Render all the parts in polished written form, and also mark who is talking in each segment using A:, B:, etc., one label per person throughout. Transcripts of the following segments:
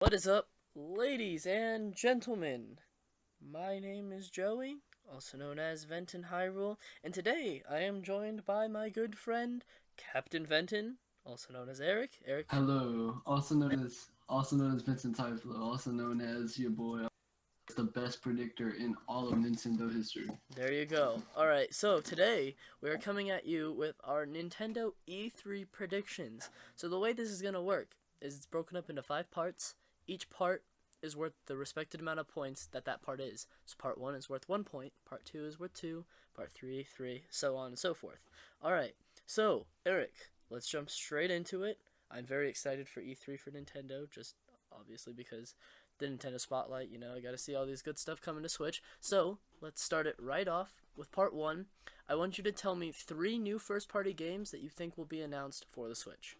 A: What is up, ladies and gentlemen? My name is Joey, also known as Venton Hyrule, and today I am joined by my good friend, Captain Venton, also known as Eric. Eric,
B: Hello, also known as Vincent Tyflo, also known as your boy, the best predictor in all of Nintendo history.
A: there you go. Alright, so today we are coming at you with our Nintendo E3 predictions. So the way this is going to work is it's broken up into 5 parts. Each part is worth the respected amount of points that part is. So part 1 is worth 1 point, part 2 is worth 2, part 3, 3, so on and so forth. Alright, so Eric, let's jump straight into it. I'm very excited for E3 for Nintendo, just obviously because the Nintendo Spotlight, I gotta see all these good stuff coming to Switch. So, let's start it right off with part 1. I want you to tell me 3 new first party games that you think will be announced for the Switch.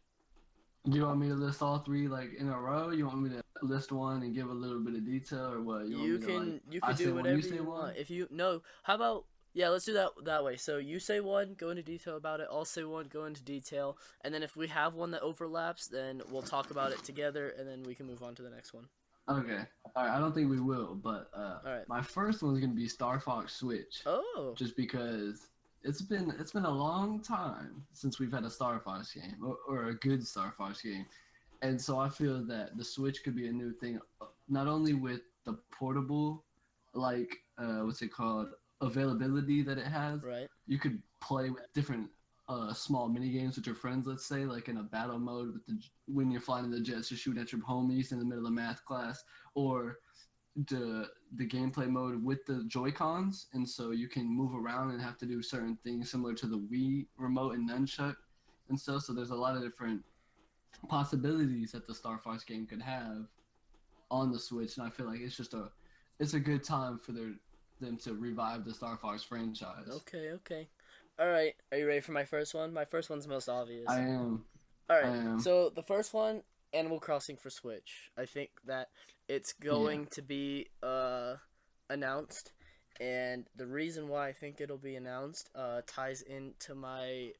B: Do you want me to list all three like in a row? You want me to list one and give a little bit of detail, or what? You want
A: You
B: me to like
A: can you
B: I
A: can
B: say
A: do
B: one, you
A: whatever
B: say
A: you
B: one?
A: want. If you no, how about yeah, let's do that way. So you say one, go into detail about it. I'll say one, go into detail, and then if we have one that overlaps, then we'll talk about it together, and then we can move on to the next one.
B: Okay, all right. I don't think we will, but
A: All right.
B: my first one's gonna be Starfox Switch,
A: Oh,
B: just because it's been a long time since we've had a Starfox game or a good Starfox game. And so I feel that the Switch could be a new thing, not only with the portable, like what's it called, availability that it has.
A: right.
B: You could play with different small mini games with your friends. Let's say, like in a battle mode with when you're flying in the jets, you're shooting at your homies in the middle of math class, or the gameplay mode with the Joy Cons, and so you can move around and have to do certain things similar to the Wii remote and nunchuck and stuff. So there's a lot of different possibilities that the Star Fox game could have on the Switch, and I feel like it's a good time for them to revive the Star Fox franchise.
A: Okay, okay. All right. Are you ready for my first one? My first one's most
B: I
A: obvious.
B: am,
A: All
B: I
A: right.
B: am,
A: So the first one, Animal Crossing for Switch. I think that it's
B: yeah.
A: going to be announced, and the reason why I think it'll be announced ties into my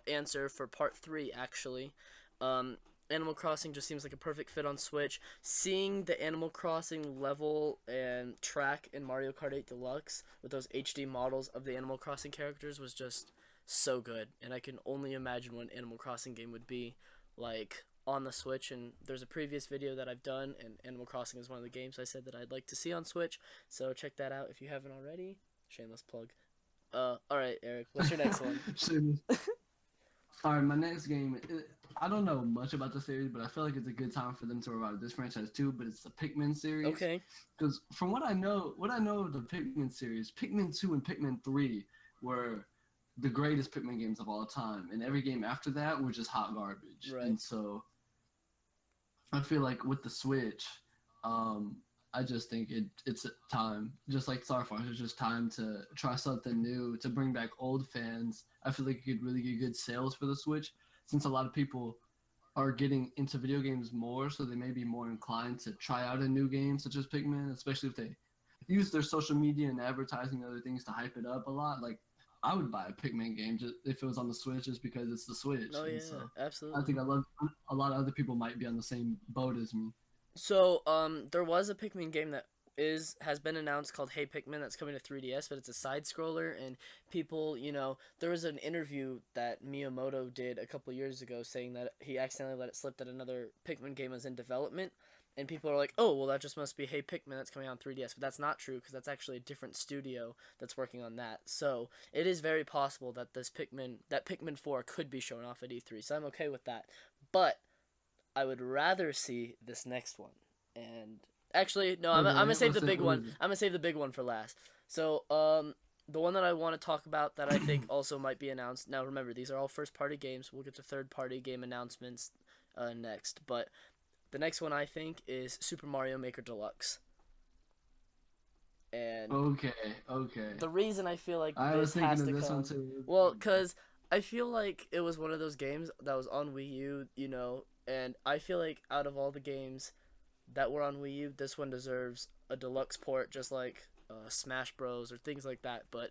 A: answer for part 3 actually. Um, Animal Crossing just seems like a perfect fit on Switch. Seeing the Animal Crossing level and track in Mario Kart 8 Deluxe with those HD models of the Animal Crossing characters was just so good, and I can only imagine what an Animal Crossing game would be like on the Switch. And there's a previous video that I've done, and Animal Crossing is one of the games I said that I'd like to see on Switch. So check that out if you haven't already. Shameless plug. All right, Eric, what's your next one?
B: All right, my next game. I don't know much about the series, but I feel like it's a good time for them to revive this franchise too. But it's the Pikmin series,
A: Okay.
B: because from what I know of the Pikmin series, Pikmin 2 and Pikmin 3 were the greatest Pikmin games of all time, and every game after that were just hot garbage.
A: Right.
B: And so I feel like with the Switch, um, I just think it's time, just like Star Fox, it's just time to try something new, to bring back old fans. I feel like it could really get good sales for the Switch, since a lot of people are getting into video games more, so they may be more inclined to try out a new game such as Pikmin, especially if they use their social media and advertising and other things to hype it up a lot. Like, I would buy a Pikmin game just if it was on the Switch, just because it's the Switch,
A: Oh
B: and
A: yeah,
B: so I
A: absolutely.
B: think a lot of other people might be on the same boat as me.
A: So, there was a Pikmin game that has been announced called Hey Pikmin that's coming to 3DS, but it's a side scroller, and people, there was an interview that Miyamoto did a couple years ago saying that he accidentally let it slip that another Pikmin game was in development, and people are like, "Oh, well that just must be Hey Pikmin that's coming out on 3DS," but that's not true because that's actually a different studio that's working on that. So, it is very possible that Pikmin 4 could be shown off at E3. So, I'm okay with that. But I would rather see this next one. And actually, no, I'm
B: Okay,
A: gonna save the
B: what's it?
A: big
B: What
A: one.
B: is it?
A: I'm gonna save the big one for last. So, the one that I want to talk about that I think also might be announced. Now, remember, these are all first party games. We'll get to third party game announcements next. But the next one I think is Super Mario Maker Deluxe. And
B: Okay, okay.
A: the reason I feel like
B: I was
A: this
B: thinking
A: has
B: of
A: to
B: this one
A: come,
B: too.
A: well, because I feel like it was one of those games that was on Wii U, and I feel like out of all the games that were on Wii U, this one deserves a deluxe port, just like Smash Bros. Or things like that. But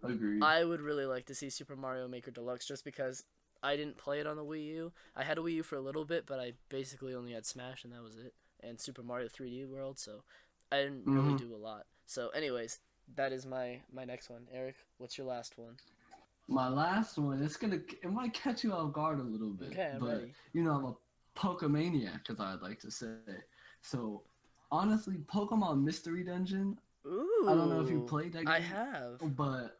B: Agreed.
A: I would really like to see Super Mario Maker Deluxe just because I didn't play it on the Wii U. I had a Wii U for a little bit, but I basically only had Smash, and that was it. and Super Mario 3D World, so I didn't really
B: Hmm.
A: do a lot. So, anyways, that is my next one. Eric, what's your last one?
B: My last one, it might catch you off guard a little bit,
A: Okay, I'm
B: but
A: ready.
B: I'm a Pokemaniac, as I'd like to say. So, honestly, Pokemon Mystery Dungeon. I don't know if you
A: Ooh,
B: played that
A: I
B: game,
A: have.
B: but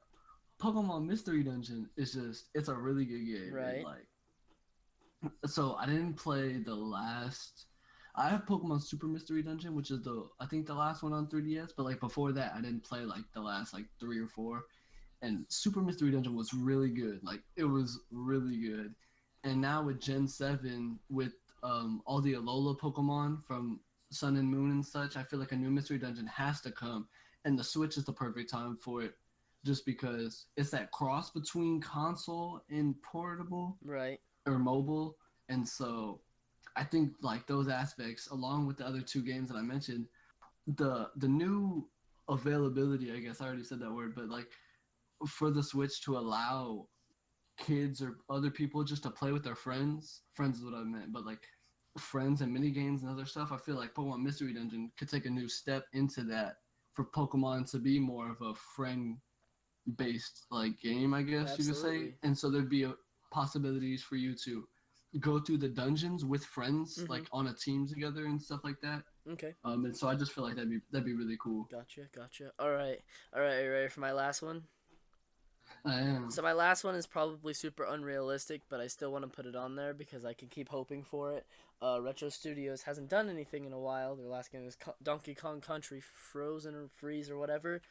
B: Pokemon Mystery Dungeon it's a really good game, and
A: Right.
B: like, so I didn't play the last. I have Pokemon Super Mystery Dungeon, which is I think the last one on 3DS, but like before that, I didn't play like the last like three or four. And Super Mystery Dungeon was really good. Like it was really good. And now with Gen 7, with all the Alola Pokemon from Sun and Moon and such, I feel like a new Mystery Dungeon has to come. And the Switch is the perfect time for it, just because it's that cross between console and portable
A: Right.
B: or mobile. And so I think like those aspects, along with the other two games that I mentioned, the new availability, I guess I already said that word, but like for the Switch to allow kids or other people just to play with their friends. Friends is what I meant, but like friends and mini games and other stuff. I feel like Pokemon Mystery Dungeon could take a new step into that for Pokemon to be more of a friend based like game, I guess you could say.
A: Absolutely.
B: And so there'd be possibilities for you to go through the dungeons with friends,
A: Mhm.
B: like on a team together and stuff like that.
A: Okay.
B: And so I just feel like that'd be really cool.
A: Gotcha. Gotcha. All right. All right. Are you ready for my last one?
B: I am.
A: So my last one is probably super unrealistic, but I still want to put it on there because I can keep hoping for it. Retro Studios hasn't done anything in a while. Their last game is Donkey Kong Country Frozen or Freeze or whatever.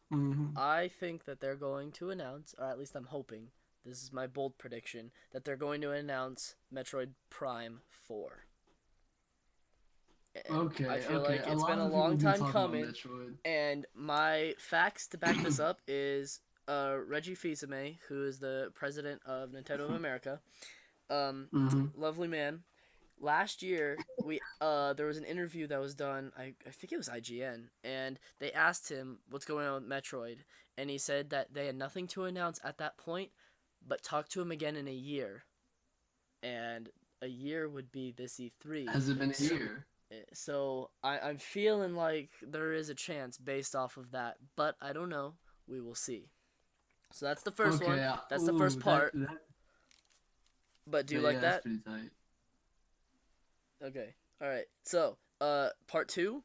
B: Hmm.
A: I think that they're going to announce, or at least I'm hoping, this is my bold prediction, that they're going to announce Metroid Prime 4. And I
B: Okay,
A: feel
B: okay.
A: like
B: A
A: it's been
B: lot
A: a
B: of people
A: long
B: have been
A: time
B: talking about
A: coming,
B: Metroid.
A: and my facts to back this up is Reggie Fils-Aimé, who is the president of Nintendo of America,
B: Hmm.
A: lovely man. Last year, we there was an interview that was done. I think it was IGN, and they asked him what's going on with Metroid, and he said that they had nothing to announce at that point, but talk to him again in a year, and a year would be this E3.
B: Has it been a
A: So,
B: year?
A: I'm feeling like there is a chance based off of that, but I don't know. We will see. So that's the first one.
B: Okay.
A: That's the first
B: Ooh, that
A: part.
B: that.
A: But do you like
B: Yeah, that's
A: that?
B: pretty tight.
A: Okay. All right. So, part two.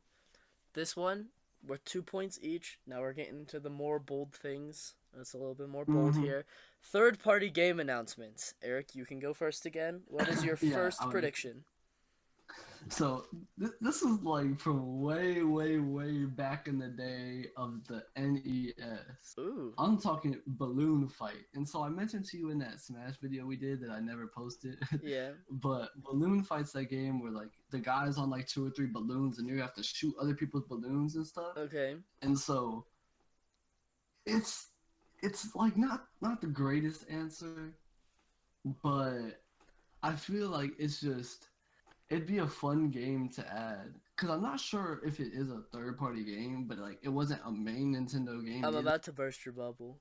A: This one, we're 2 points each. Now we're getting to the more bold things. It's a little bit more bold
B: Hmm.
A: here. Third party game announcements. Eric, you can go first again. What is your
B: Yeah.
A: first prediction?
B: So this is like from way, way, way back in the day of the NES.
A: Ooh.
B: I'm talking balloon fight, and so I mentioned to you in that Smash video we did that I never posted.
A: Yeah.
B: But balloon fights, that game where like the guy's on like two or three balloons, and you have to shoot other people's balloons and stuff.
A: Okay.
B: And so it's it's like not the greatest answer, but I feel like it'd be a fun game to add because I'm not sure if it is a third party game, but like it wasn't a main Nintendo game
A: I'm
B: either.
A: about to burst your bubble.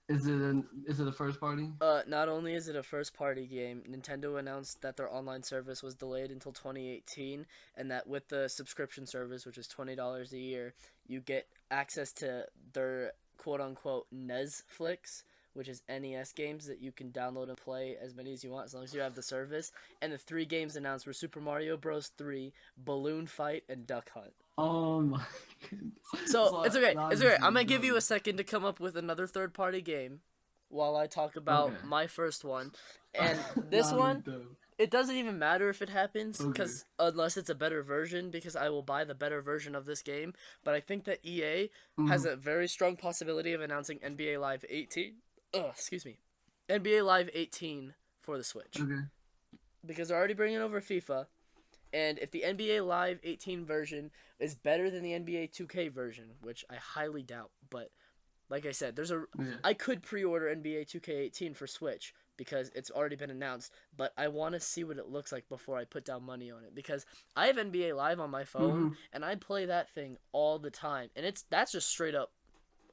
B: Is it a first party?
A: Not only is it a first party game, Nintendo announced that their online service was delayed until 2018, and that with the subscription service, which is $20 a year, you get access to their quote unquote Netflix, which is NES games that you can download and play as many as you want as long as you have the service. And the three games announced were Super Mario Bros. 3, Balloon Fight, and Duck Hunt.
B: Oh my goodness!
A: So
B: So
A: it's okay. It's okay. I'm gonna give you a
B: done.
A: second to come up with another third party game while I talk about
B: Okay.
A: my first one. And this
B: Now
A: one,
B: I'm done.
A: it doesn't even matter if it happens,
B: Okay.
A: because unless it's a better version, because I will buy the better version of this game. But I think that EA has
B: Mhm.
A: a very strong possibility of announcing NBA Live 18. Excuse me, NBA Live 18 for the Switch,
B: Okay.
A: because they're already bringing over FIFA. And if the NBA Live 18 version is better than the NBA 2K version, which I highly doubt, but like I said,
B: Yeah.
A: I could pre-order NBA 2K18 for Switch because it's already been announced, but I want to see what it looks like before I put down money on it, because I have NBA Live on my phone
B: Hmm.
A: and I play that thing all the time, and that's just straight up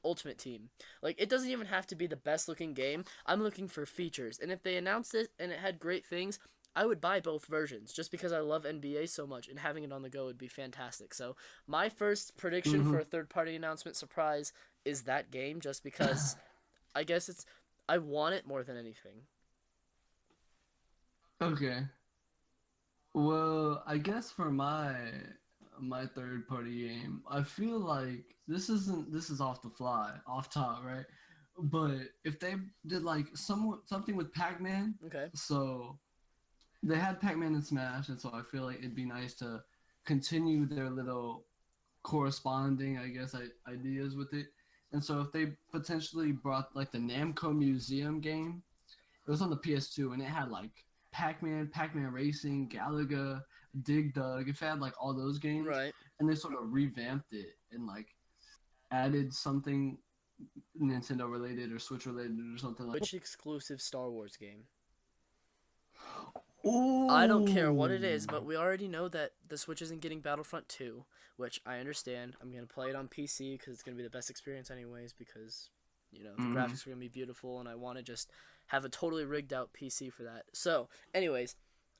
A: Ultimate Team. Like, it doesn't even have to be the best looking game. I'm looking for features, and if they announced it and it had great things, I would buy both versions just because I love NBA so much, and having it on the go would be fantastic. So my first prediction
B: Mm-hmm.
A: for a third party announcement surprise is that game, just because I guess it's I want it more than anything.
B: Okay. Well, I guess for my third party game, I feel like this is off the fly, off top, right? But if they did like something with Pac-Man,
A: Okay.
B: so they had Pac-Man and Smash, and so I feel like it'd be nice to continue their little corresponding, I guess, ideas with it. And so if they potentially brought like the Namco Museum game, it was on the PS2 and it had like Pac-Man, Pac-Man Racing, Galaga, Dig Dug. It had like all those games,
A: Right.
B: and they sort of revamped it and like added something Nintendo related or Switch related or something like.
A: Which exclusive Star Wars game? I don't care what it
B: Ooh.
A: is, but we already know that the Switch isn't getting Battlefront 2, which I understand. I'm going to play it on PC because it's going to be the best experience anyways, because the
B: Mm.
A: graphics are going to be beautiful, and I want to just have a totally rigged out PC for that. So, anyways,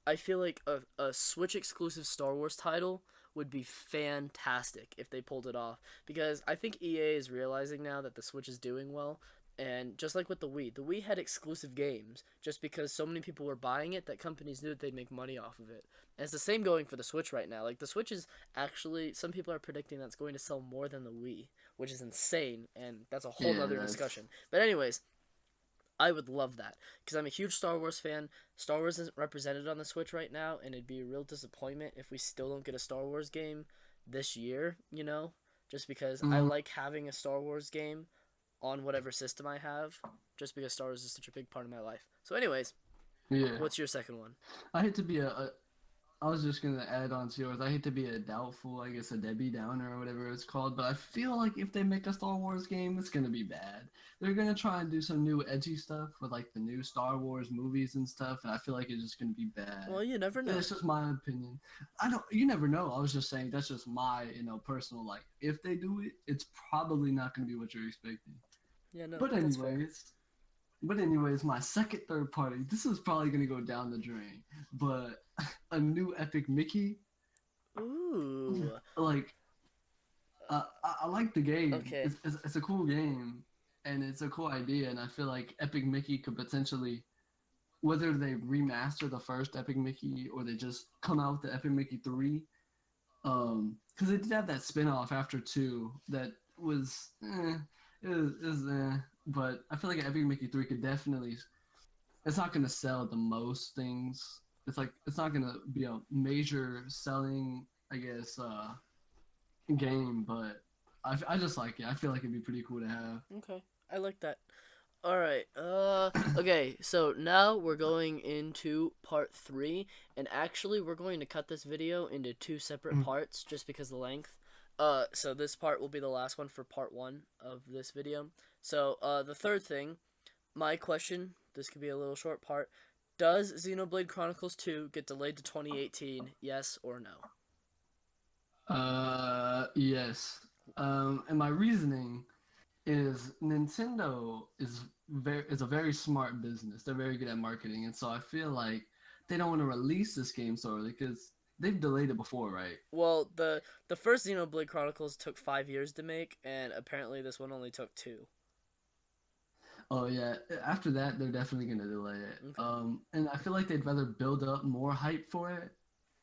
A: I feel like a Switch exclusive Star Wars title would be fantastic if they pulled it off, because I think EA is realizing now that the Switch is doing well, and just like with the Wii had exclusive games just because so many people were buying it that companies knew that they'd make money off of it. And it's the same going for the Switch right now. Like the Switch is actually, some people are predicting that it's going to sell more than the Wii, which is insane, and that's a whole
B: Yeah,
A: nother
B: that's.
A: discussion. But anyways, I would love that because I'm a huge Star Wars fan. Star Wars isn't represented on the Switch right now, and it'd be a real disappointment if we still don't get a Star Wars game this year, just because I
B: Mm,
A: like having a Star Wars game on whatever system I have, just because Star Wars is such a big part of my life. So, anyways,
B: yeah.
A: what's your second one?
B: I hate to be I was just gonna add on to yours. I hate to be a doubtful, I guess, a Debbie Downer or whatever it's called, but I feel like if they make a Star Wars game, it's gonna be bad. They're gonna try and do some new edgy stuff with like the new Star Wars movies and stuff, and I feel like it's just gonna be bad.
A: Well, you never know.
B: That's just my opinion. I don't. You never know. I was just saying that's just my personal like. If they do it, it's probably not gonna be what you're expecting.
A: Yeah, no,
B: But
A: that's fair.
B: anyways, my second third party. This is probably gonna go down the drain, but a new Epic Mickey.
A: Ooh.
B: Like, I like the game.
A: Okay.
B: It's a cool game, and it's a cool idea. And I feel like Epic Mickey could potentially, whether they remaster the first Epic Mickey or they just come out with the Epic Mickey 3. Because they did have that spin-off after 2 that was, but I feel like Epic Mickey 3 could definitely. It's not gonna sell the most things. It's like it's not gonna be a major selling, I guess, game. But I just like it. I feel like it'd be pretty cool to have.
A: Okay. I like that. All right. Okay. So now we're going into part 3, and actually we're going to cut this video into two separate
B: Mm.
A: parts just because of the length. So this part will be the last one for part 1 of this video. So, the third thing, my question, this could be a little short part. Does Xenoblade Chronicles 2 get delayed to 2018? Yes or no?
B: Yes. And my reasoning is Nintendo is a very smart business. They're very good at marketing, and so I feel like they don't want to release this game so early because they've delayed it before, right?
A: Well, the first Xenoblade Chronicles took 5 years to make, and apparently this one only took 2.
B: Oh yeah. After that, they're definitely gonna delay it.
A: Okay.
B: And I feel like they'd rather build up more hype for it,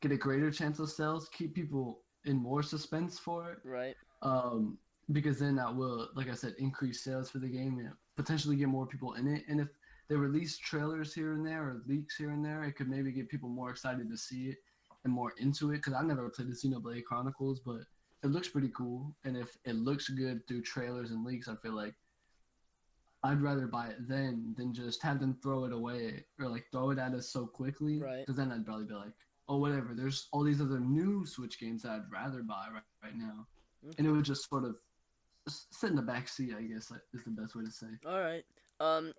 B: get a greater chance of sales, keep people in more suspense for it.
A: Right.
B: Um, because then that will, like I said, increase sales for the game and potentially get more people in it. And if they release trailers here and there or leaks here and there, it could maybe get people more excited to see it and more into it. Because I've never played the Xenoblade Chronicles, but it looks pretty cool. And if it looks good through trailers and leaks, I feel like I'd rather buy it then than just have them throw it away or like throw it at us so quickly.
A: Right.
B: Because then I'd probably be like, oh, whatever. There's all these other new Switch games that I'd rather buy right now. And it
A: Okay.
B: would just sort of sit in the back seat, I guess is the best way to say.
A: All right.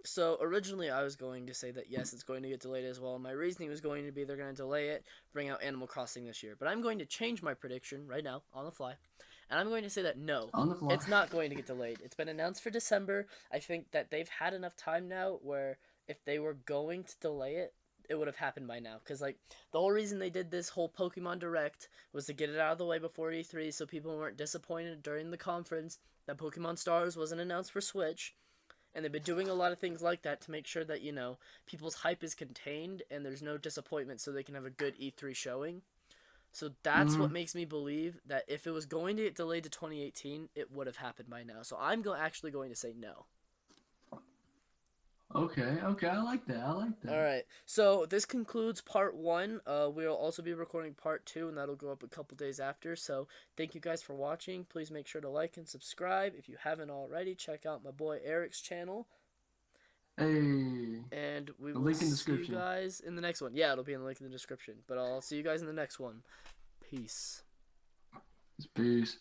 A: So originally I was going to say that yes, it's going to get delayed as well. My reasoning was going to be they're going to delay it, bring out Animal Crossing this year. But I'm going to change my prediction right now on the fly. And I'm going to say that no,
B: On the fly.
A: it's not going to get delayed. It's been announced for December. I think that they've had enough time now where if they were going to delay it, it would have happened by now. Because like the whole reason they did this whole Pokemon Direct was to get it out of the way before E3, so people weren't disappointed during the conference that Pokemon Stars wasn't announced for Switch. And they've been doing a lot of things like that to make sure that, you know, people's hype is contained and there's no disappointment, so they can have a good E3 showing. So that's
B: Mm-hmm.
A: what makes me believe that if it was going to get delayed to 2018, it would have happened by now. So I'm actually going to say no.
B: Okay, okay, I like that. I like
A: All
B: that.
A: right. So this concludes part one. We'll also be recording part two, and that'll go up a couple days after. So thank you guys for watching. Please make sure to like and subscribe if you haven't already. Check out my boy Eric's channel,
B: Hey,
A: and we
B: the
A: will
B: link in
A: see you
B: description.
A: guys in the next one. Yeah, it'll be in the link in the description. But I'll see you guys in the next one. Peace.
B: Peace.